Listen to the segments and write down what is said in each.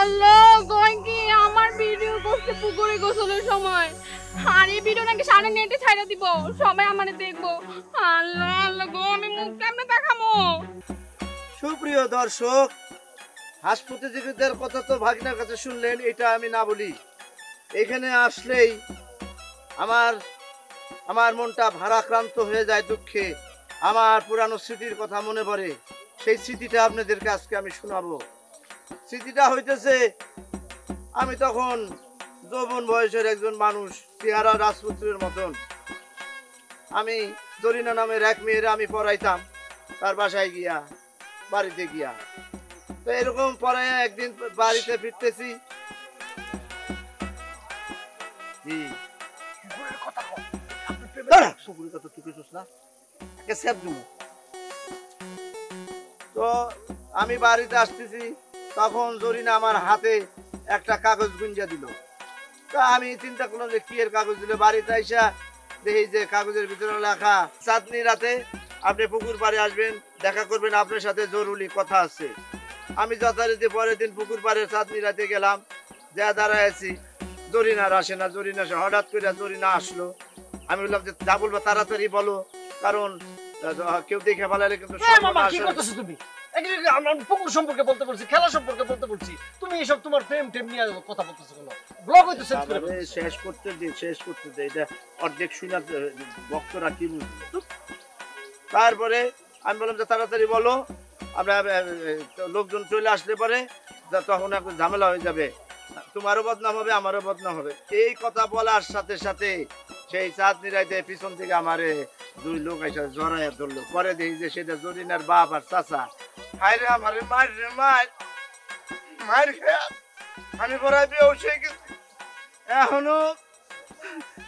আল্লাহ কয় কি আমার ভিডিও করতে পুকুরে গোসলের সময় আর এই ভিডিও নাকি সারা নেটে ছাইড়া দিব সবাই আমারে দেখবো আল্লাহ আল্লাহ গো আমি মুখ কেমনে দেখামো সুপ্রিয় দর্শক হাঁস প্রতিযোগিতার কথা তো ভাগিনার কাছে শুনলেন এটা আমি না বলি এখানে আসলেই আমার মনটা ভারাক্রান্ত হয়ে যায় দুঃখে আমার পুরানো স্মৃতির কথা মনে পড়ে সেই স্মৃতিটা আপনাদেরকে আজকে আমি শোনাবো স্মৃতিটা হইতেছে আমি তখন যৌবন বয়সের একজন মানুষ চেহারা রাজপুত্রের মতন আমি জরিনা নামের এক মেয়েরা আমি পড়াইতাম তার বাসায় গিয়া বাড়িতে গিয়া তো এরকম পড়ায় একদিন বাড়িতে ফিরতেছি তো আমি বাড়িতে আসতেছি তখন জরিনা আমার হাতে একটা কাগজ গুঞ্জা দিল তো আমি চিন্তা করলাম যে কি এর কাগজ দিল বাড়িতে আইসা দেখি যে কাগজের ভিতরে লেখা চাঁদনি রাতে আপনি পুকুর পাড়ে আসবেন দেখা করবেন আপনার সাথে জরুরি কথা আছে আমি যথারীতি পরের দিন পুকুর পাড়ে চাঁদনি রাতে গেলাম যা দাঁড়ায় আছি জরিনার আসে না জরিনা আসে হঠাৎ করে জরিনা আসলো আমি বললাম যে যা বলবো তাড়াতাড়ি বলো কারণ কেউ দেখে ফেলালে কিন্তু পুকুর সম্পর্কে বলতে বলছি খেলা সম্পর্কে বলতে বলছি তুমি এসব তোমার প্রেম টেম নিয়ে কথা বলতেছো কেন ব্লগ হইতো শেষ করতে দে এটা অর্ধেক শুনা বক্তরা কি বুঝলো তারপরে আমি বললাম যে তাড়াতাড়ি বলো আমরা লোকজন চলে আসলে পরে তখন একটু ঝামেলা হয়ে যাবে তোমারও বদনাম হবে আমারও বদনাম হবে এই কথা বলার সাথে সাথে সেই চাঁদনি রাইতে পিছন থেকে আমারে দুই লোক এসে জড়াইয়া ধরলো পরে দেখি যে সেটা জরিনার বাপ আর চাচা হায়রে আমারে মার খেয়ে আমি পড়াই বেউস হয়ে গেছি এখনো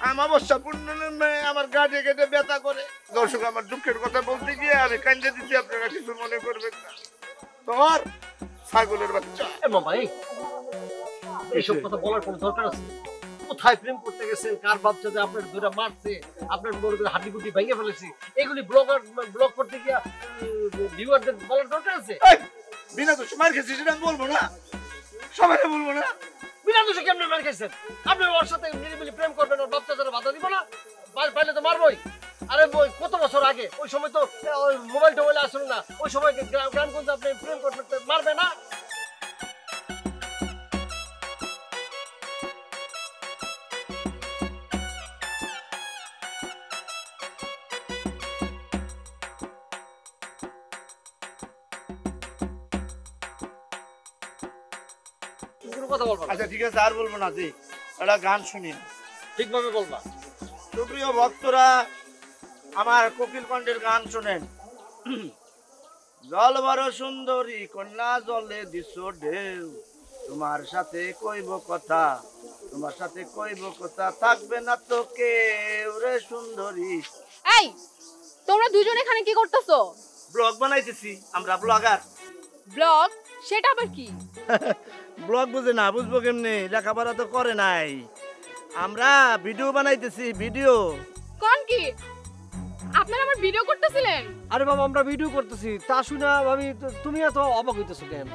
আমাবস্যা পূর্ণিমার মেয়ে আমার গাড়ি কেটে ব্যথা করে দর্শক আমার দুঃখের কথা বলতে গিয়ে আমি কান্দে দিচ্ছি আপনারা কিছু মনে করবেন না তোমার ছাগলের বাচ্চা মামা এইসব কথা বলার কোনো দরকার আছে কোথায় প্রেম করতে গেছেন কার বাচ্চা যে আপনার দুইটা মারছে আপনার বড় করে হাড্ডি গুটি ভেঙে ফেলেছি এগুলি ব্লগ করতে গিয়া ভিউয়ারদের বলার দরকার আছে বিনা দোষে মার খেয়েছি সেটা আমি বলবো না সবাই বলবো না বিনা দোষে কেমন মার খেয়েছেন আপনি ওর সাথে মিলিমিলি প্রেম করবেন ওর বাচ্চা যারা বাধা দিব না পাইলে তো মারবই আরে কত বছর আগে ওই সময় তো মোবাইল টোবাইল আসলো না ওই সময় গ্রামগঞ্জে আপনি প্রেম করতে মারবে না আচ্ছা ঠিক আছে আর বলবো না জি একটা গান শুনি ঠিকভাবে বলবা সুপ্রিয় ভক্তরা আমার কোকিল কণ্ঠের গান শোনেন জল বড় সুন্দরী কন্যা জলে দিস ঢেউ তোমার সাথে কইব কথা তোমার সাথে কইব কথা থাকবে না তো কেউ রে সুন্দরী এই তোমরা দুজন এখানে কি করতেছো ব্লগ বানাইতেছি আমরা ব্লগার ব্লগ সেটা আবার কি ব্লগ বুঝে না বুঝবো কেমনে লেখাপড়া তো করে নাই আমরা ভিডিও বানাইতেছি ভিডিও কোন কি আপনারা আমার ভিডিও করতেছিলেন আরে বাবা আমরা ভিডিও করতেছি তা শুনা ভাবি তুমি এত অবাক হইতেছো কেন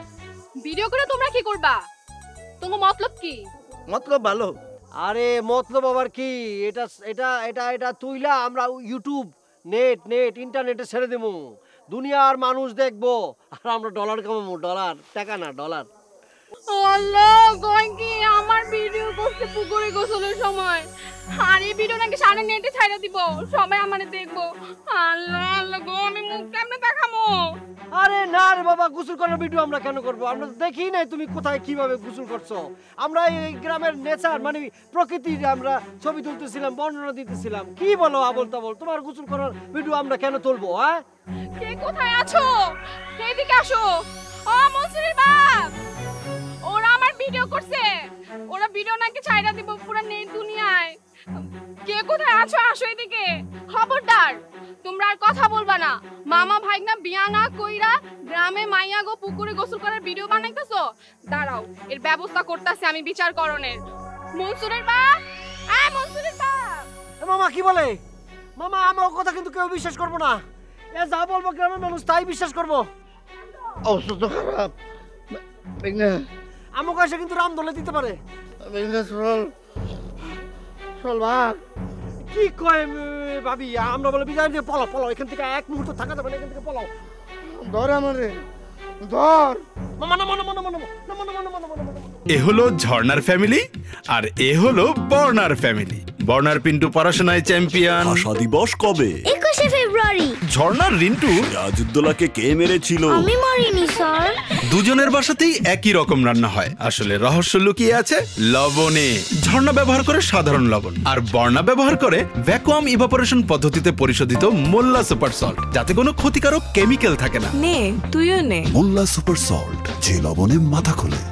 ভিডিও করে তোমরা কি করবা তোমার মতলব কি মতলব ভালো আরে মতলব আবার কি এটা এটা এটা এটা তুইলা আমরা ইউটিউব নেট ইন্টারনেটে ছেড়ে দেবো দুনিয়ার মানুষ দেখবো আর আমরা ডলার কামাবো ডলার টাকা না ডলার আল্লাহ কয় কি আমার ভিডিও করতে পুকুরে গোসলের সময় আর এই ভিডিও নাকি সারা নেটে ছাইড়া দিব সবাই আমারে দেখবো আল্লাহ আল্লাহ গো আমি মুখ কেমনে দেখামো আরে না রে বাবা গোসল করার ভিডিও আমরা কেন করবো আমরা তো দেখি নাই তুমি কোথায় কিভাবে গোসল করছো আমরা এই গ্রামের নেচার মানে প্রকৃতির আমরা ছবি তুলতেছিলাম বর্ণনা দিতেছিলাম কি বলো আবল তাবল তোমার গোসল করার ভিডিও আমরা কেন তুলবো হ্যাঁ কে কোথায় আছো এইদিকে আসো ও মনসুরের বাপ ওরা আমার ভিডিও করছে ওরা ভিডিও নাকি ছাইড়া দিব পুরো নেট দুনিয়ায় কে কোথায় আছো আসো এদিকে খবরদার তোমরা আর কথা বলবা না মামা ভাইগনা বিয়া না কইরা গ্রামে মাইয়া গো পুকুরে গোসল করার ভিডিও বানাইতেছো দাঁড়াও এর ব্যবস্থা করতেছি আমি বিচার করণের মনসুরের বাপ মনসুরের বাপ মামা কি বলে মামা আমার কথা কিন্তু কেউ বিশ্বাস করবো না এ যা বলবো গ্রামের মানুষ তাই বিশ্বাস করবো অবস্থা তো খারাপ আমাকে এসে কিন্তু রাম দলে দিতে পারে। চল ভাগ। কি কয় ভাবি, আমরা বলে বিদায় দিয়ে পলাও পলাও, এখান থেকে এক মুহূর্ত থাকা যাবে না, এখান থেকে পলাও। ধর আমারে, ধর। এ হলো ঝর্ণার ফ্যামিলি আর এ হলো বর্ণার ফ্যামিলি। বর্ণার পিন্টু পড়াশোনায় চ্যাম্পিয়ন। ভাষা দিবস কবে? 21শে ফেব্রুয়ারি। ঝর্ণার রিন্টু রাজউদ্দৌলাকে কে মেরেছিল? আমি মরিনি স্যার। দুজনের বাসাতেই একই রকম রান্না হয়। আসলে রহস্য লুকিয়ে আছে লবণে। ঝর্ণা ব্যবহার করে সাধারণ লবণ আর বর্ণা ব্যবহার করে ভ্যাকুয়াম ইভাপোরেশন পদ্ধতিতে পরিশোধিত মোল্লা সুপার সল্ট, যাতে কোনো ক্ষতিকারক কেমিক্যাল থাকে না। নে তুইও নে। মোল্লা সুপার সল্ট, যে লবণে মাথা খোলে।